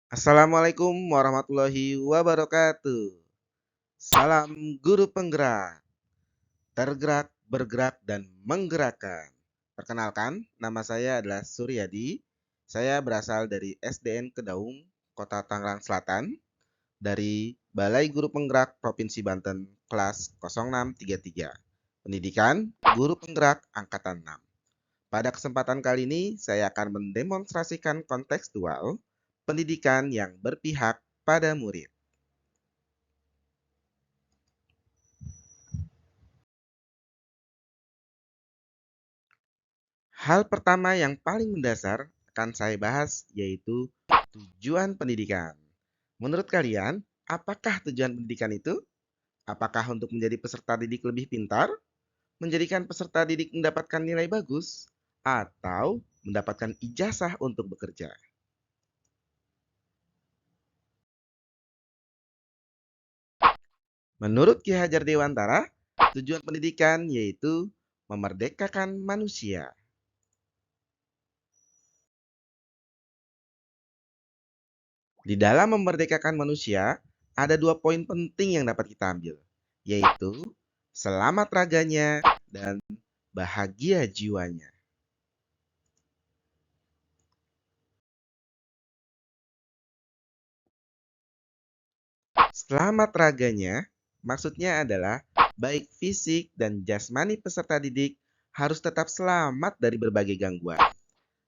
Assalamualaikum warahmatullahi wabarakatuh. Salam guru penggerak, tergerak, bergerak, dan menggerakkan. Perkenalkan, nama saya adalah Suryadi. Saya berasal dari SDN Kedaung, Kota Tangerang Selatan, dari Balai Guru Penggerak Provinsi Banten, kelas 0633. Pendidikan Guru Penggerak Angkatan 6. Pada kesempatan kali ini, saya akan mendemonstrasikan kontekstual pendidikan yang berpihak pada murid. Hal pertama yang paling mendasar akan saya bahas yaitu tujuan pendidikan. Menurut kalian, apakah tujuan pendidikan itu? Apakah untuk menjadi peserta didik lebih pintar, menjadikan peserta didik mendapatkan nilai bagus, atau mendapatkan ijazah untuk bekerja? Menurut Ki Hajar Dewantara, tujuan pendidikan yaitu memerdekakan manusia. Di dalam memerdekakan manusia, ada dua poin penting yang dapat kita ambil, yaitu selamat raganya dan bahagia jiwanya. Selamat raganya maksudnya adalah baik fisik dan jasmani peserta didik harus tetap selamat dari berbagai gangguan,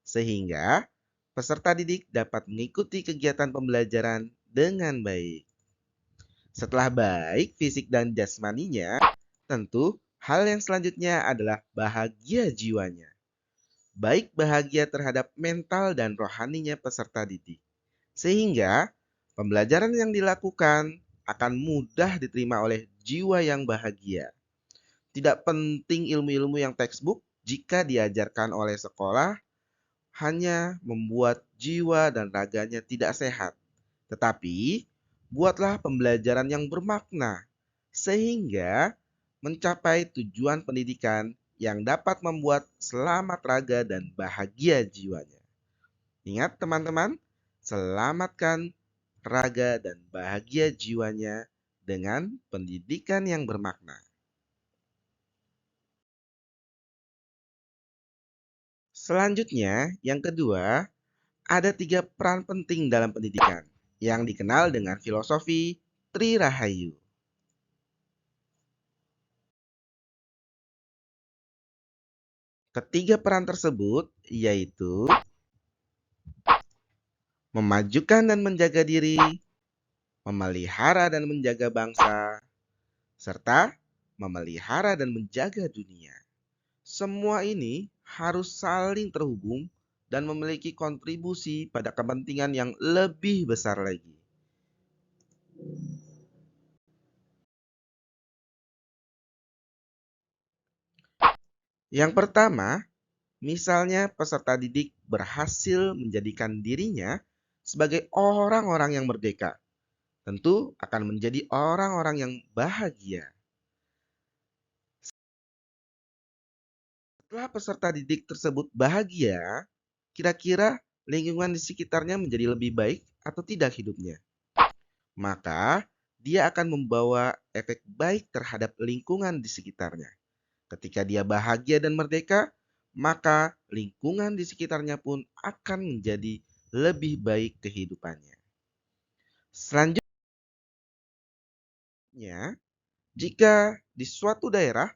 sehingga peserta didik dapat mengikuti kegiatan pembelajaran dengan baik. Setelah baik fisik dan jasmaninya, tentu hal yang selanjutnya adalah bahagia jiwanya. Baik bahagia terhadap mental dan rohaninya peserta didik. Sehingga pembelajaran yang dilakukan akan mudah diterima oleh jiwa yang bahagia. Tidak penting ilmu-ilmu yang textbook jika diajarkan oleh sekolah hanya membuat jiwa dan raganya tidak sehat. Tetapi buatlah pembelajaran yang bermakna sehingga mencapai tujuan pendidikan yang dapat membuat selamat raga dan bahagia jiwanya. Ingat teman-teman, selamatkan raga dan bahagia jiwanya dengan pendidikan yang bermakna. Selanjutnya, yang kedua, ada tiga peran penting dalam pendidikan yang dikenal dengan filosofi Tri Rahayu. Ketiga peran tersebut yaitu memajukan dan menjaga diri, memelihara dan menjaga bangsa, serta memelihara dan menjaga dunia. Semua ini harus saling terhubung dan memiliki kontribusi pada kepentingan yang lebih besar lagi. Yang pertama, misalnya peserta didik berhasil menjadikan dirinya sebagai orang-orang yang merdeka. Tentu akan menjadi orang-orang yang bahagia. Setelah peserta didik tersebut bahagia, kira-kira lingkungan di sekitarnya menjadi lebih baik atau tidak hidupnya? Maka dia akan membawa efek baik terhadap lingkungan di sekitarnya. Ketika dia bahagia dan merdeka, maka lingkungan di sekitarnya pun akan menjadi lebih baik kehidupannya. Selanjutnya, jika di suatu daerah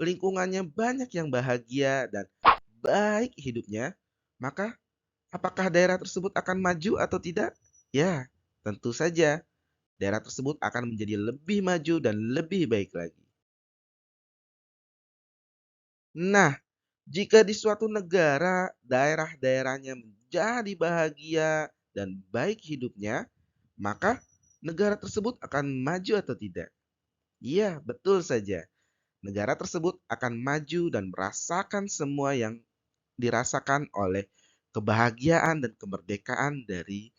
lingkungannya banyak yang bahagia dan baik hidupnya, maka apakah daerah tersebut akan maju atau tidak? Ya, tentu saja daerah tersebut akan menjadi lebih maju dan lebih baik lagi. Nah, jika di suatu negara daerah-daerahnya menjadi bahagia dan baik hidupnya, maka negara tersebut akan maju atau tidak? Iya, betul saja. Negara tersebut akan maju dan merasakan semua yang dirasakan oleh kebahagiaan dan kemerdekaan dari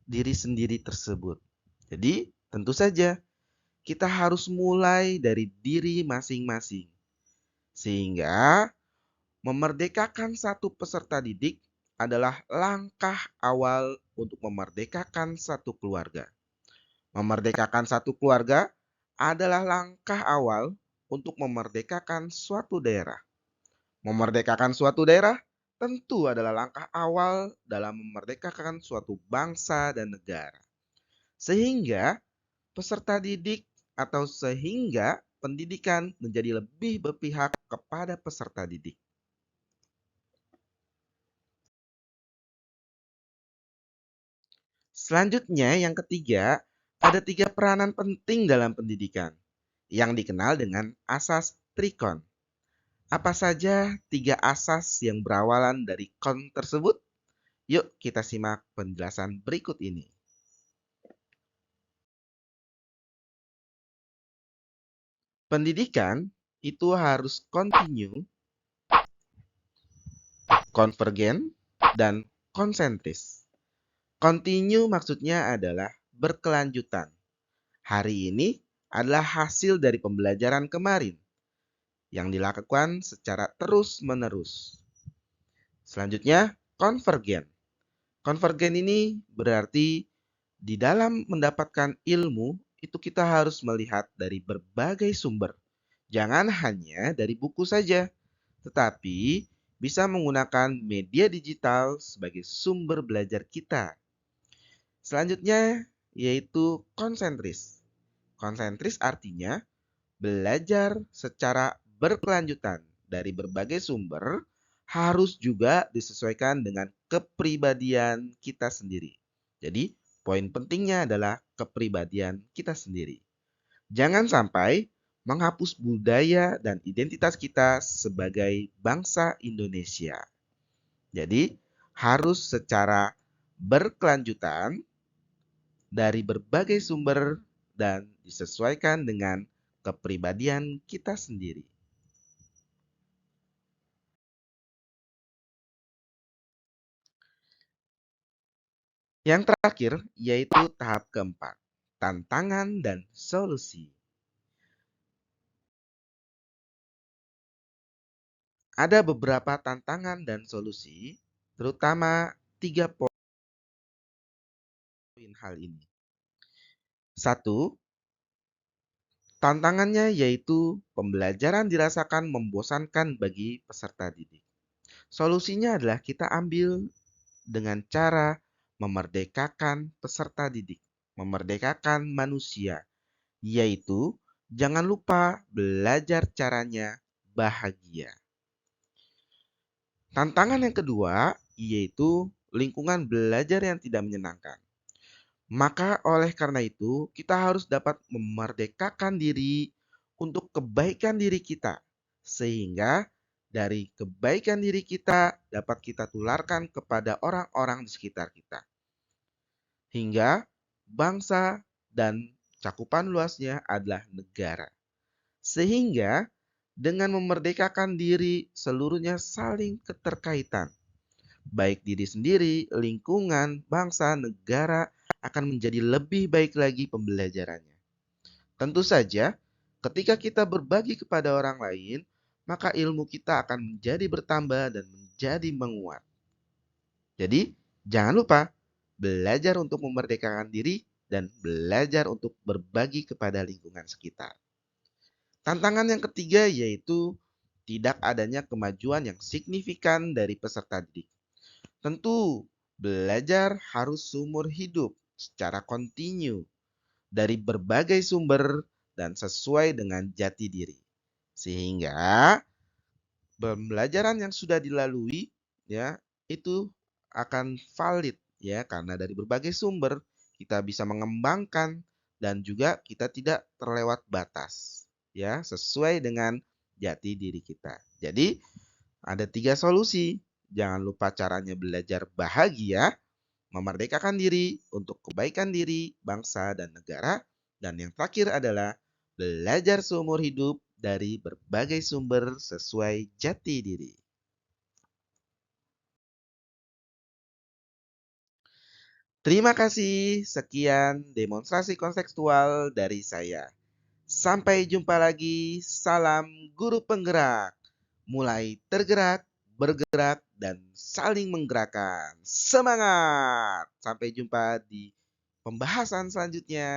diri sendiri tersebut. Jadi, tentu saja kita harus mulai dari diri masing-masing. Sehingga memerdekakan satu peserta didik adalah langkah awal untuk memerdekakan satu keluarga. Memerdekakan satu keluarga adalah langkah awal untuk memerdekakan suatu daerah. Memerdekakan suatu daerah tentu adalah langkah awal dalam memerdekakan suatu bangsa dan negara. Sehingga peserta didik atau sehingga pendidikan menjadi lebih berpihak kepada peserta didik. Selanjutnya, yang ketiga, ada 3 peranan penting dalam pendidikan yang dikenal dengan asas Trikon. Apa saja 3 asas yang berawalan dari kon tersebut? Yuk kita simak penjelasan berikut ini. Pendidikan itu harus kontinu, konvergen, dan konsentris. Kontinu maksudnya adalah berkelanjutan. Hari ini adalah hasil dari pembelajaran kemarin yang dilakukan secara terus-menerus. Selanjutnya, konvergen. Konvergen ini berarti di dalam mendapatkan ilmu itu kita harus melihat dari berbagai sumber. Jangan hanya dari buku saja, tetapi bisa menggunakan media digital sebagai sumber belajar kita. Selanjutnya yaitu konsentris. Konsentris artinya belajar secara berkelanjutan dari berbagai sumber harus juga disesuaikan dengan kepribadian kita sendiri. Jadi, poin pentingnya adalah kepribadian kita sendiri. Jangan sampai menghapus budaya dan identitas kita sebagai bangsa Indonesia. Jadi, harus secara berkelanjutan dari berbagai sumber dan disesuaikan dengan kepribadian kita sendiri. Yang terakhir yaitu tahap keempat, tantangan dan solusi. Ada beberapa tantangan dan solusi, terutama 3 poin hal ini. 1. Tantangannya yaitu pembelajaran dirasakan membosankan bagi peserta didik. Solusinya adalah kita ambil dengan cara memerdekakan peserta didik, memerdekakan manusia, yaitu jangan lupa belajar caranya bahagia. Tantangan yang kedua yaitu lingkungan belajar yang tidak menyenangkan. Maka oleh karena itu, kita harus dapat memerdekakan diri untuk kebaikan diri kita. Sehingga dari kebaikan diri kita dapat kita tularkan kepada orang-orang di sekitar kita. Hingga bangsa dan cakupan luasnya adalah negara. Sehingga dengan memerdekakan diri seluruhnya saling keterkaitan. Baik diri sendiri, lingkungan, bangsa, negara akan menjadi lebih baik lagi pembelajarannya. Tentu saja, ketika kita berbagi kepada orang lain, maka ilmu kita akan menjadi bertambah dan menjadi menguat. Jadi, jangan lupa belajar untuk memerdekakan diri dan belajar untuk berbagi kepada lingkungan sekitar. Tantangan yang ketiga yaitu tidak adanya kemajuan yang signifikan dari peserta didik. Tentu, belajar harus seumur hidup secara kontinu dari berbagai sumber dan sesuai dengan jati diri. Sehingga pembelajaran yang sudah dilalui ya itu akan valid ya karena dari berbagai sumber kita bisa mengembangkan dan juga kita tidak terlewat batas ya sesuai dengan jati diri kita. Jadi ada 3 solusi. Jangan lupa caranya belajar bahagia, memerdekakan diri untuk kebaikan diri, bangsa, dan negara. Dan yang terakhir adalah belajar seumur hidup dari berbagai sumber sesuai jati diri. Terima kasih. Sekian demonstrasi kontekstual dari saya. Sampai jumpa lagi. Salam guru penggerak. Mulai tergerak bergerak, dan saling menggerakkan. Semangat! Sampai jumpa di pembahasan selanjutnya.